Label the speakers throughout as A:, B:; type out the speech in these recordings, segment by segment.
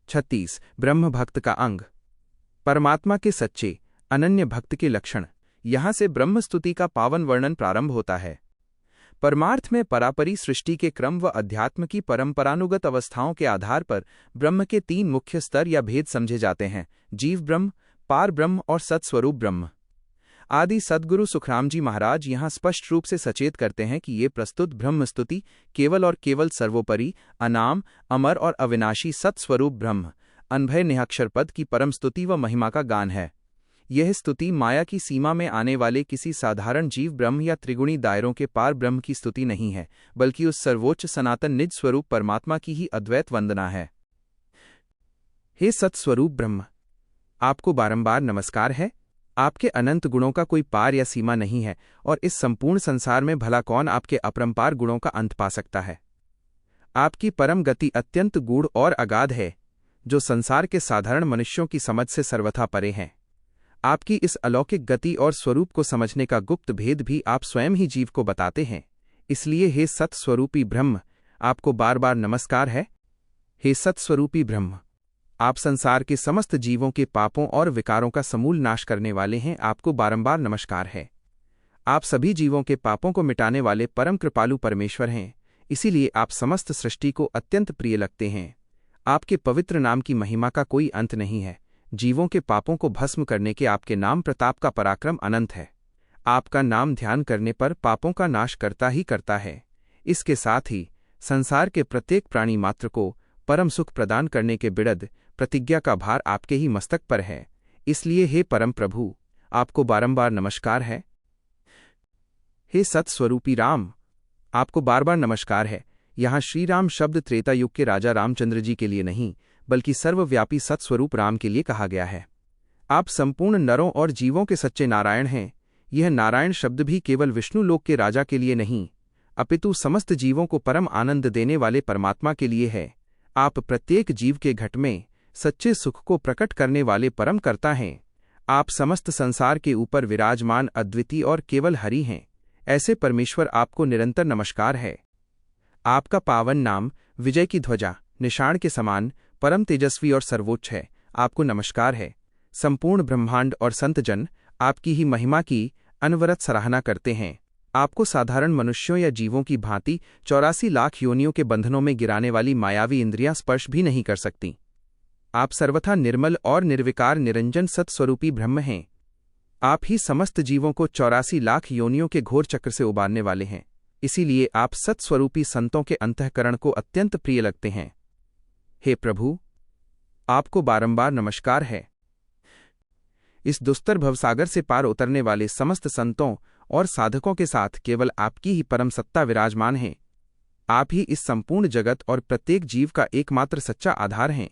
A: 36 ब्रह्म भक्त का अंग। परमात्मा के सच्चे अनन्य भक्त के लक्षण। यहाँ से ब्रह्म स्तुति का पावन वर्णन प्रारंभ होता है। परमार्थ में परापरी सृष्टि के क्रम व अध्यात्म की परंपरानुगत अवस्थाओं के आधार पर ब्रह्म के 3 मुख्य स्तर या भेद समझे जाते हैं: जीव ब्रह्म, पार ब्रह्म और सत्स्वरूप ब्रह्म। आदि सद्गुरु सुखराम जी महाराज यहाँ स्पष्ट रूप से सचेत करते हैं कि ये प्रस्तुत ब्रह्म स्तुति केवल और केवल सर्वोपरि, अनाम, अमर और अविनाशी सत्स्वरूप ब्रह्म अनभय निरक्षर पद की परम स्तुति व महिमा का गान है। यह स्तुति माया की सीमा में आने वाले किसी साधारण जीव ब्रह्म या त्रिगुणी दायरों के पार ब्रह्म की स्तुति नहीं है, बल्कि उस सर्वोच्च सनातन निज स्वरूप परमात्मा की ही अद्वैत वंदना है। हे सत्स्वरूप ब्रह्म, आपको बारंबार नमस्कार है। आपके अनंत गुणों का कोई पार या सीमा नहीं है, और इस संपूर्ण संसार में भला कौन आपके अपरंपार गुणों का अंत पा सकता है। आपकी परम गति अत्यंत गूढ़ और अगाध है, जो संसार के साधारण मनुष्यों की समझ से सर्वथा परे हैं। आपकी इस अलौकिक गति और स्वरूप को समझने का गुप्त भेद भी आप स्वयं ही जीव को बताते हैं। इसलिए हे सत्स्वरूपी ब्रह्म, आपको बार बार नमस्कार है। हे सत्स्वरूपी ब्रह्म, आप संसार के समस्त जीवों के पापों और विकारों का समूल नाश करने वाले हैं। आपको बारंबार नमस्कार है। आप सभी जीवों के पापों को मिटाने वाले परम कृपालु परमेश्वर हैं, इसीलिए आप समस्त सृष्टि को अत्यंत प्रिय लगते हैं। आपके पवित्र नाम की महिमा का कोई अंत नहीं है। जीवों के पापों को भस्म करने के आपके नाम प्रताप का पराक्रम अनंत है। आपका नाम ध्यान करने पर पापों का नाश करता ही करता है। इसके साथ ही संसार के प्रत्येक प्राणी मात्र को परम सुख प्रदान करने के बिड़द प्रतिज्ञा का भार आपके ही मस्तक पर है। इसलिए हे परम प्रभु, आपको बारंबार नमस्कार है। हे सत्स्वरूपी राम, आपको बार बार नमस्कार है। यहाँ श्री राम शब्द त्रेता युग के राजा रामचंद्र जी के लिए नहीं, बल्कि सर्वव्यापी सत्स्वरूप राम के लिए कहा गया है। आप संपूर्ण नरों और जीवों के सच्चे नारायण हैं। यह नारायण शब्द भी केवल विष्णु लोक के राजा के लिए नहीं, अपितु समस्त जीवों को परम आनंद देने वाले परमात्मा के लिए है। आप प्रत्येक जीव के घट में सच्चे सुख को प्रकट करने वाले परम कर्ता हैं। आप समस्त संसार के ऊपर विराजमान अद्वितीय और केवल हरि हैं। ऐसे परमेश्वर आपको निरंतर नमस्कार है। आपका पावन नाम विजय की ध्वजा निशान के समान परम तेजस्वी और सर्वोच्च है। आपको नमस्कार है। संपूर्ण ब्रह्मांड और संतजन आपकी ही महिमा की अनवरत सराहना करते हैं। आपको साधारण मनुष्यों या जीवों की भांति 84 लाख योनियों के बंधनों में गिराने वाली मायावी इंद्रियां स्पर्श भी नहीं कर सकती। आप सर्वथा निर्मल और निर्विकार निरंजन सत्स्वरूपी ब्रह्म हैं। आप ही समस्त जीवों को 84 लाख योनियों के घोर चक्र से उबारने वाले हैं। इसीलिए आप सत्स्वरूपी संतों के अंतःकरण को अत्यंत प्रिय लगते हैं। हे प्रभु, आपको बारंबार नमस्कार है। इस दुस्तर भवसागर से पार उतरने वाले समस्त संतों और साधकों के साथ केवल आपकी ही परम सत्ता विराजमान है। आप ही इस संपूर्ण जगत और प्रत्येक जीव का एकमात्र सच्चा आधार हैं।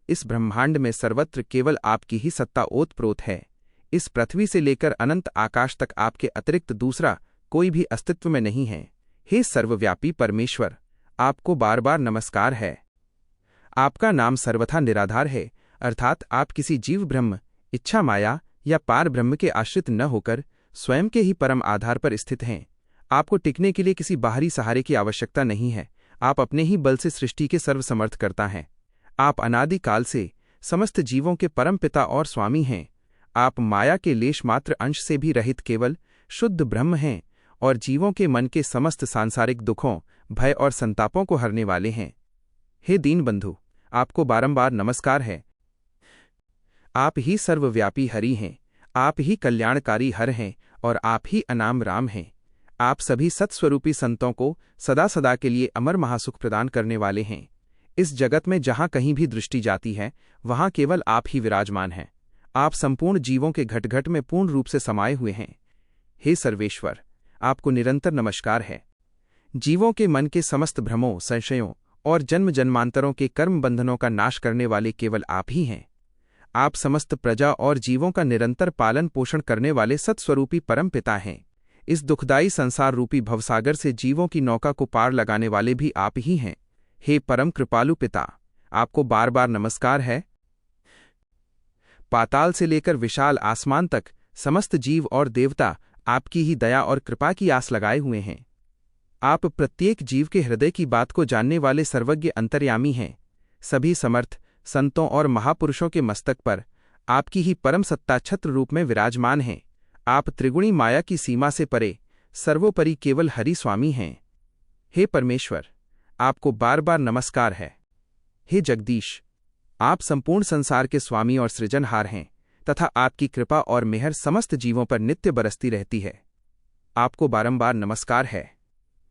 A: इस ब्रह्मांड में सर्वत्र केवल आपकी ही सत्ता ओतप्रोत है। इस पृथ्वी से लेकर अनंत आकाश तक आपके अतिरिक्त दूसरा कोई भी अस्तित्व में नहीं है। हे सर्वव्यापी परमेश्वर, आपको बार बार नमस्कार है। आपका नाम सर्वथा निराधार है, अर्थात आप किसी जीव ब्रह्म, इच्छा माया या पार ब्रह्म के आश्रित न होकर स्वयं के ही परम आधार पर स्थित हैं। आपको टिकने के लिए किसी बाहरी सहारे की आवश्यकता नहीं है। आप अपने ही बल से सृष्टि के सर्वसमर्थ करता हैं। आप अनादि काल से समस्त जीवों के परम पिता और स्वामी हैं। आप माया के लेश मात्र अंश से भी रहित केवल शुद्ध ब्रह्म हैं और जीवों के मन के समस्त सांसारिक दुखों, भय और संतापों को हरने वाले हैं। हे दीनबंधु, आपको बारंबार नमस्कार है। आप ही सर्वव्यापी हरि हैं। आप ही कल्याणकारी हर हैं और आप ही अनाम राम हैं। आप सभी सत्स्वरूपी संतों को सदा सदा के लिए अमर महासुख प्रदान करने वाले हैं। इस जगत में जहाँ कहीं भी दृष्टि जाती है, वहाँ केवल आप ही विराजमान हैं। आप संपूर्ण जीवों के घट घट में पूर्ण रूप से समाये हुए हैं। हे सर्वेश्वर, आपको निरंतर नमस्कार है। जीवों के मन के समस्त भ्रमों, संशयों और जन्म जन्मांतरों के कर्म बंधनों का नाश करने वाले केवल आप ही हैं। आप समस्त प्रजा और जीवों का निरंतर पालन पोषण करने वाले सत्स्वरूपी परम पिता हैं। इस दुखदायी संसार रूपी भवसागर से जीवों की नौका को पार लगाने वाले भी आप ही हैं। हे परम कृपालु पिता, आपको बार बार नमस्कार है। पाताल से लेकर विशाल आसमान तक समस्त जीव और देवता आपकी ही दया और कृपा की आस लगाए हुए हैं। आप प्रत्येक जीव के हृदय की बात को जानने वाले सर्वज्ञ अंतर्यामी हैं। सभी समर्थ, संतों और महापुरुषों के मस्तक पर आपकी ही परम सत्ता छत्र रूप में विराजमान हैं। आप त्रिगुणी माया की सीमा से परे सर्वोपरि केवल हरि स्वामी हैं। हे परमेश्वर, आपको बार बार नमस्कार है। हे जगदीश, आप संपूर्ण संसार के स्वामी और सृजनहार हैं तथा आपकी कृपा और मेहर समस्त जीवों पर नित्य बरसती रहती है। आपको बारंबार नमस्कार है।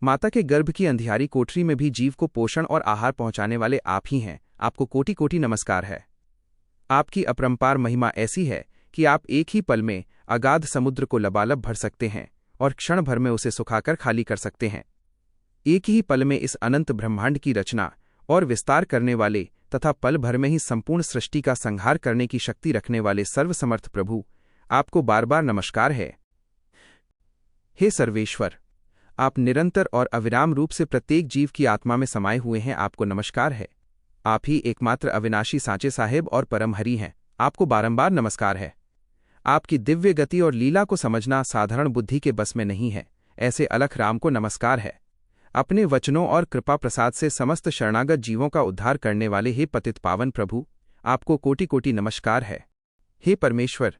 A: माता के गर्भ की अंधियारी कोठरी में भी जीव को पोषण और आहार पहुंचाने वाले आप ही हैं। आपको कोटि कोटि नमस्कार है। आपकी अपरंपार महिमा ऐसी है कि आप एक ही पल में अगाध समुद्र को लबालब भर सकते हैं और क्षण भर में उसे सुखाकर खाली कर सकते हैं। एक ही पल में इस अनंत ब्रह्मांड की रचना और विस्तार करने वाले तथा पल भर में ही संपूर्ण सृष्टि का संहार करने की शक्ति रखने वाले सर्वसमर्थ प्रभु, आपको बार बार नमस्कार है। हे सर्वेश्वर, आप निरंतर और अविराम रूप से प्रत्येक जीव की आत्मा में समाये हुए हैं। आपको नमस्कार है। आप ही एकमात्र अविनाशी सांचे साहेब और परम हरि हैं। आपको बारंबार नमस्कार है। आपकी दिव्य गति और लीला को समझना साधारण बुद्धि के बस में नहीं है। ऐसे अलख राम को नमस्कार है। अपने वचनों और कृपा प्रसाद से समस्त शरणागत जीवों का उद्धार करने वाले हे पतित पावन प्रभु, आपको कोटि कोटि नमस्कार है। हे परमेश्वर,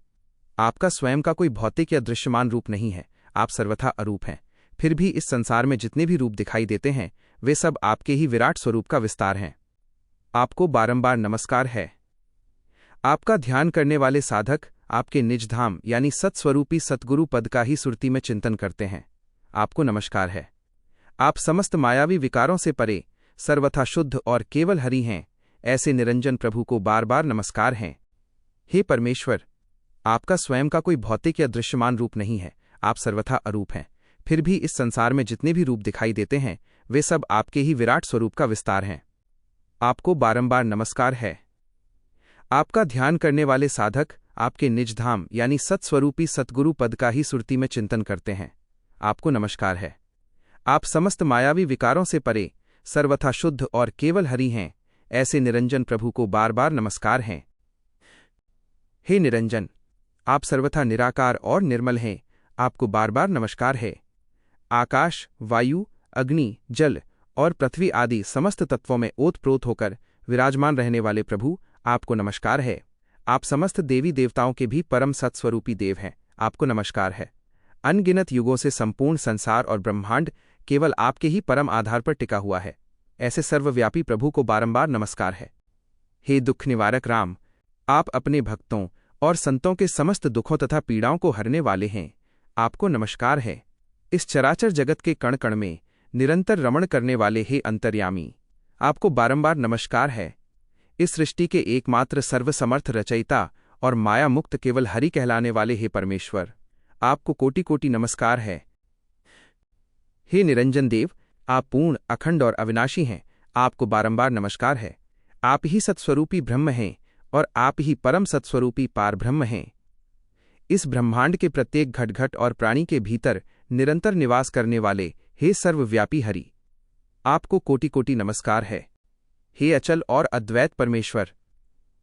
A: आपका स्वयं का कोई भौतिक या दृश्यमान रूप नहीं है। आप सर्वथा अरूप हैं। फिर भी इस संसार में जितने भी रूप दिखाई देते हैं वे सब आपके ही विराट स्वरूप का विस्तार हैं। आपको बारंबार नमस्कार है। आपका ध्यान करने वाले साधक आपके निज धाम यानी सत्स्वरूपी सतगुरु पद का ही सुरती में चिंतन करते हैं। आपको नमस्कार है। आप समस्त मायावी विकारों से परे सर्वथा शुद्ध और केवल हरि हैं। ऐसे निरंजन प्रभु को बार बार नमस्कार हैं। हे परमेश्वर, आपका स्वयं का कोई भौतिक या दृश्यमान रूप नहीं है। आप सर्वथा अरूप हैं। फिर भी इस संसार में जितने भी रूप दिखाई देते हैं वे सब आपके ही विराट स्वरूप का विस्तार हैं। आपको बारंबार नमस्कार है। आपका ध्यान करने वाले साधक आपके निज धाम यानी सत्स्वरूपी सतगुरु पद का ही सुरती में चिंतन करते हैं। आपको नमस्कार है। आप समस्त मायावी विकारों से परे सर्वथा शुद्ध और केवल हरि हैं। ऐसे निरंजन प्रभु को बार बार नमस्कार हैं। हे निरंजन, आप सर्वथा निराकार और निर्मल हैं। आपको बार बार नमस्कार है। आकाश, वायु, अग्नि, जल और पृथ्वी आदि समस्त तत्वों में ओतप्रोत होकर विराजमान रहने वाले प्रभु, आपको नमस्कार है। आप समस्त देवी देवताओं के भी परम सत्स्वरूपी देव हैं। आपको नमस्कार है। अनगिनत युगों से संपूर्ण संसार और ब्रह्मांड केवल आपके ही परम आधार पर टिका हुआ है। ऐसे सर्वव्यापी प्रभु को बारंबार नमस्कार है। हे दुख निवारक राम, आप अपने भक्तों और संतों के समस्त दुखों तथा पीड़ाओं को हरने वाले हैं। आपको नमस्कार है। इस चराचर जगत के कण कण में निरंतर रमण करने वाले हे अंतर्यामी, आपको बारंबार नमस्कार है। इस सृष्टि के एकमात्र सर्वसमर्थ रचयिता और माया मुक्त केवल हरि कहलाने वाले हे परमेश्वर, आपको कोटि कोटि नमस्कार है। हे निरंजन देव, आप पूर्ण, अखंड और अविनाशी हैं। आपको बारंबार नमस्कार है। आप ही सत्स्वरूपी ब्रह्म हैं और आप ही परम सत्स्वरूपी पार ब्रह्म हैं। इस ब्रह्मांड के प्रत्येक घटघट और प्राणी के भीतर निरंतर निवास करने वाले हे सर्वव्यापी हरि, आपको कोटि कोटि नमस्कार है। हे अचल और अद्वैत परमेश्वर,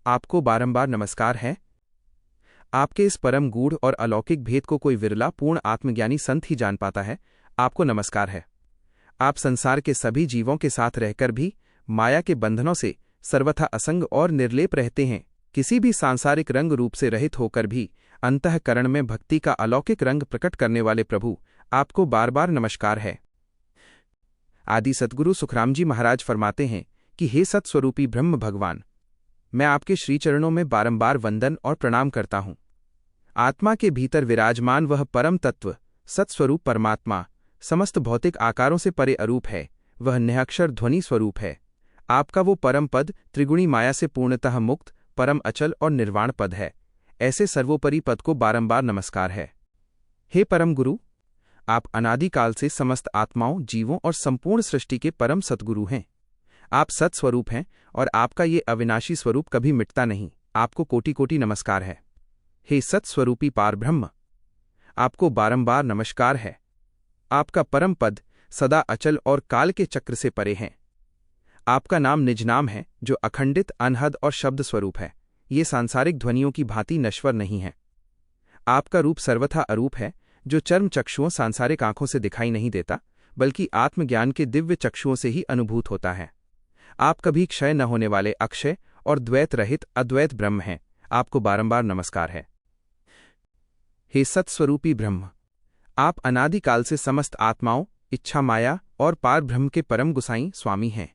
A: आपको बारंबार नमस्कार है। आपके इस परम गूढ़ और अलौकिक भेद को कोई विरला पूर्ण आत्मज्ञानी संत ही जान पाता है। आपको नमस्कार है। आप संसार के सभी जीवों के साथ रहकर भी माया के बंधनों से सर्वथा असंग और निर्लेप रहते हैं। किसी भी सांसारिक रंग रूप से रहित होकर भी अंतःकरण में भक्ति का अलौकिक रंग प्रकट करने वाले प्रभु, आपको बार बार नमस्कार है। आदि सद्गुरु सुखराम जी महाराज फरमाते हैं कि हे सत्स्वरूपी ब्रह्म भगवान, मैं आपके श्रीचरणों में बारंबार वंदन और प्रणाम करता हूँ। आत्मा के भीतर विराजमान वह परम तत्व सत्स्वरूप परमात्मा समस्त भौतिक आकारों से परे अरूप है। वह निरक्षर ध्वनि स्वरूप है। आपका वो परम पद त्रिगुणी माया से पूर्णतः मुक्त, परम अचल और निर्वाण पद है। ऐसे सर्वोपरि पद को बारंबार नमस्कार है। हे परम गुरु, आप अनादिकाल से समस्त आत्माओं, जीवों और संपूर्ण सृष्टि के परम सद्गुरु हैं। आप सत्स्वरूप हैं और आपका ये अविनाशी स्वरूप कभी मिटता नहीं। आपको कोटि कोटि नमस्कार है। हे सत्स्वरूपी पार ब्रह्म, आपको बारंबार नमस्कार है। आपका परम पद सदा अचल और काल के चक्र से परे हैं। आपका नाम निज नाम है जो अखंडित, अनहद और शब्द स्वरूप है। ये सांसारिक ध्वनियों की भांति नश्वर नहीं है। आपका रूप सर्वथा अरूप है जो चर्म चक्षुओं सांसारिक आंखों से दिखाई नहीं देता, बल्कि आत्मज्ञान के दिव्य चक्षुओं से ही अनुभूत होता है। आप कभी क्षय न होने वाले अक्षय और द्वैत रहित अद्वैत ब्रह्म हैं, आपको बारंबार नमस्कार है। हे सत्स्वरूपी ब्रह्म, आप अनादिकाल से समस्त आत्माओं, इच्छा माया और पार ब्रह्म के परम गुसाई स्वामी हैं।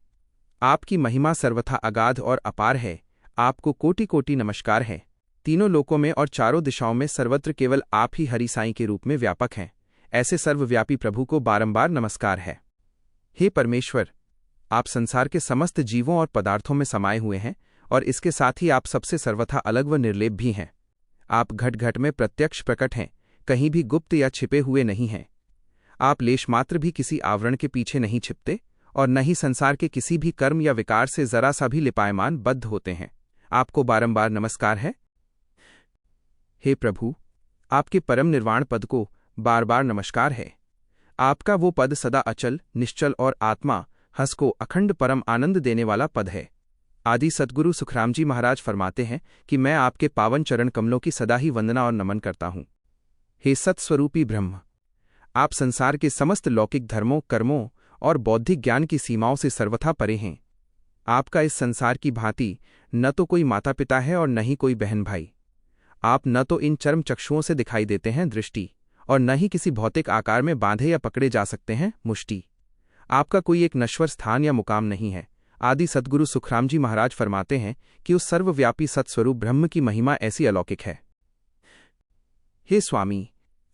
A: आपकी महिमा सर्वथा अगाध और अपार है, आपको कोटि कोटि नमस्कार है। तीनों लोकों में और चारों दिशाओं में सर्वत्र केवल आप ही हरि साईं के रूप में व्यापक हैं, ऐसे सर्वव्यापी प्रभु को बारंबार नमस्कार है। हे परमेश्वर, आप संसार के समस्त जीवों और पदार्थों में समाये हुए हैं और इसके साथ ही आप सबसे सर्वथा अलग व निर्लेप भी हैं। आप घट घट में प्रत्यक्ष प्रकट हैं, कहीं भी गुप्त या छिपे हुए नहीं हैं। आप लेश मात्र भी किसी आवरण के पीछे नहीं छिपते और न ही संसार के किसी भी कर्म या विकार से जरा सा भी लिपायमान बद्ध होते हैं, आपको बारंबार नमस्कार है। हे प्रभु, आपके परम निर्वाण पद को बार बार नमस्कार है। आपका वो पद सदा अचल, निश्चल और आत्मा हस को अखंड परम आनंद देने वाला पद है। आदि सद्गुरु सुखराम जी महाराज फरमाते हैं कि मैं आपके पावन चरण कमलों की सदा ही वंदना और नमन करता हूँ। हे सत्स्वरूपी ब्रह्म, आप संसार के समस्त लौकिक धर्मों, कर्मों और बौद्धिक ज्ञान की सीमाओं से सर्वथा परे हैं। आपका इस संसार की भांति न तो कोई माता पिता है और न ही कोई बहन भाई। आप न तो इन चर्म चक्षुओं से दिखाई देते हैं दृष्टि, और न ही किसी भौतिक आकार में बांधे या पकड़े जा सकते हैं मुष्टि। आपका कोई एक नश्वर स्थान या मुकाम नहीं है। आदि सद्गुरु सुखराम जी महाराज फरमाते हैं कि उस सर्वव्यापी सत्स्वरूप ब्रह्म की महिमा ऐसी अलौकिक है। हे स्वामी,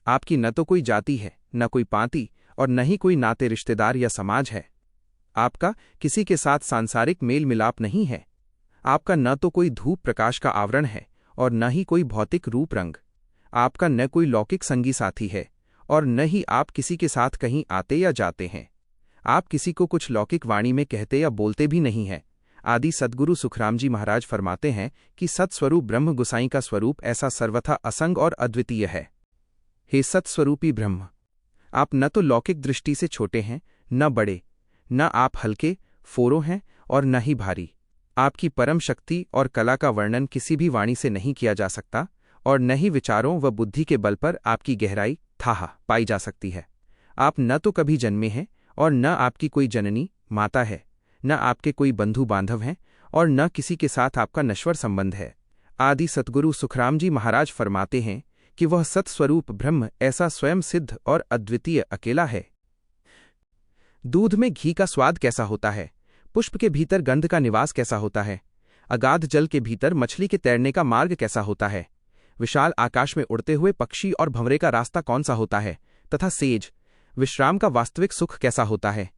A: आपकी न तो कोई जाति है, न कोई पांति और न ही कोई नाते रिश्तेदार या समाज है। आपका किसी के साथ सांसारिक मेल मिलाप नहीं है। आपका न तो कोई धूप प्रकाश का आवरण है और न ही कोई भौतिक रूप रंग। आपका न कोई लौकिक संगी साथी है और न ही आप किसी के साथ कहीं आते या जाते हैं। आप किसी को कुछ लौकिक वाणी में कहते या बोलते भी नहीं हैं। आदि सद्गुरु सुखराम जी महाराज फरमाते हैं कि सत्स्वरूप ब्रह्म गुसाई का स्वरूप ऐसा सर्वथा असंग और अद्वितीय है। हे सत्स्वरूपी ब्रह्म, आप न तो लौकिक दृष्टि से छोटे हैं, न बड़े, न आप हल्के फोरों हैं और न ही भारी। आपकी परम शक्ति और कला का वर्णन किसी भी वाणी से नहीं किया जा सकता और न ही विचारों व बुद्धि के बल पर आपकी गहराई थाह पाई जा सकती है। आप न तो कभी जन्मे हैं और न आपकी कोई जननी माता है, न आपके कोई बंधु बांधव हैं और न किसी के साथ आपका नश्वर संबंध है। आदि सद्गुरु सुखराम जी महाराज फरमाते हैं कि वह सत्स्वरूप ब्रह्म ऐसा स्वयं सिद्ध और अद्वितीय अकेला है। दूध में घी का स्वाद कैसा होता है, पुष्प के भीतर गंध का निवास कैसा होता है, अगाध जल के भीतर मछली के तैरने का मार्ग कैसा होता है, विशाल आकाश में उड़ते हुए पक्षी और भंवरे का रास्ता कौन सा होता है, तथा सेज विश्राम का वास्तविक सुख कैसा होता है,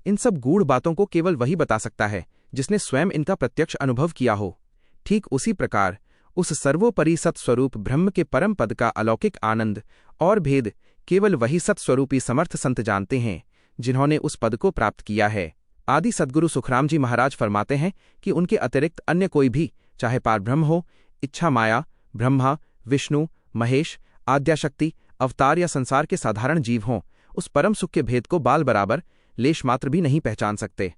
A: इन सब गूढ़ बातों को केवल वही बता सकता है जिसने स्वयं इनका प्रत्यक्ष अनुभव किया हो। ठीक उसी प्रकार उस सर्वोपरि सत्स्वरूप ब्रह्म के परम पद का अलौकिक आनंद और भेद केवल वही सत्स्वरूपी समर्थ संत जानते हैं जिन्होंने उस पद को प्राप्त किया है। आदि सद्गुरु सुखराम जी महाराज फरमाते हैं कि उनके अतिरिक्त अन्य कोई भी, चाहे पारब्रह्म हो, इच्छा माया, ब्रह्मा, विष्णु, महेश, आद्याशक्ति, अवतार या संसार के साधारण जीव हों, उस परम सुख के भेद को बाल बराबर लेश मात्र भी नहीं पहचान सकते।